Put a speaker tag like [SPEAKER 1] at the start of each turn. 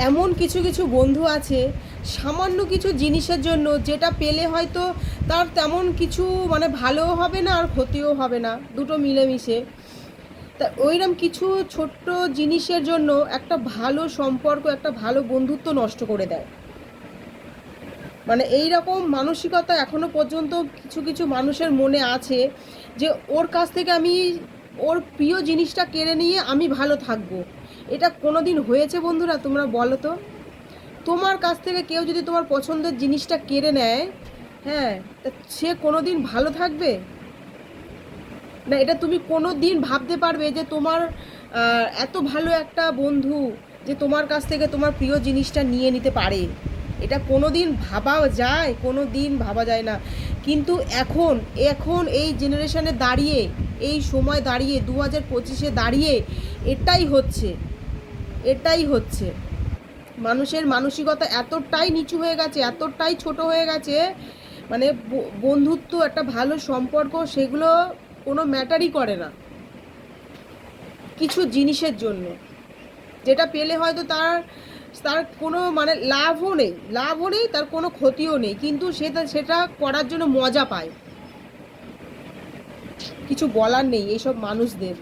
[SPEAKER 1] এমন কিছু কিছু বন্ধু আছে সামান্য কিছু জিনিসের জন্য, যেটা পেলে হয়তো তার তেমন কিছু মানে ভালোও হবে না আর ক্ষতিও হবে না, দুটো মিলেমিশে। তা ওইরকম কিছু ছোট্ট জিনিসের জন্য একটা ভালো সম্পর্ক, একটা ভালো বন্ধুত্ব নষ্ট করে দেয়। মানে এই রকম মানসিকতা এখনো পর্যন্ত কিছু কিছু মানুষের মনে আছে, যে ওর কাছ থেকে আমি ওর প্রিয় জিনিসটা কেড়ে নিয়ে আমি ভালো থাকবো। এটা কোনো দিন হয়েছে বন্ধুরা? তোমরা বলো তো। তোমার কাছ থেকে কেউ যদি তোমার পছন্দের জিনিসটা কেড়ে নেয়, হ্যাঁ, তা সে কোনো দিন ভালো থাকবে না? এটা তুমি কোনো দিন ভাবতে পারবে যে তোমার এত ভালো একটা বন্ধু যে তোমার কাছ থেকে তোমার প্রিয় জিনিসটা নিয়ে নিতে পারে? এটা কোনো দিন ভাবা যায়? কোনো দিন ভাবা যায় না। কিন্তু এখন এখন এই জেনারেশনে দাঁড়িয়ে, এই সময় দাঁড়িয়ে, 2025-এ দাঁড়িয়ে এটাই হচ্ছে, এটাই হচ্ছে। মানুষের মানসিকতা এতটাই নিচু হয়ে গেছে, এতটাই ছোট হয়ে গেছে, মানে বন্ধুত্ব, একটা ভালো সম্পর্ক, সেগুলো কোনো ম্যাটারই করে না কিছু জিনিসের জন্য, যেটা পেলে হয়তো তার তার কোনো মানে লাভও নেই, তার কোনো ক্ষতিও নেই, কিন্তু সেটা করার জন্য মজা পায়। কিছু বলার নেই এইসব মানুষদের।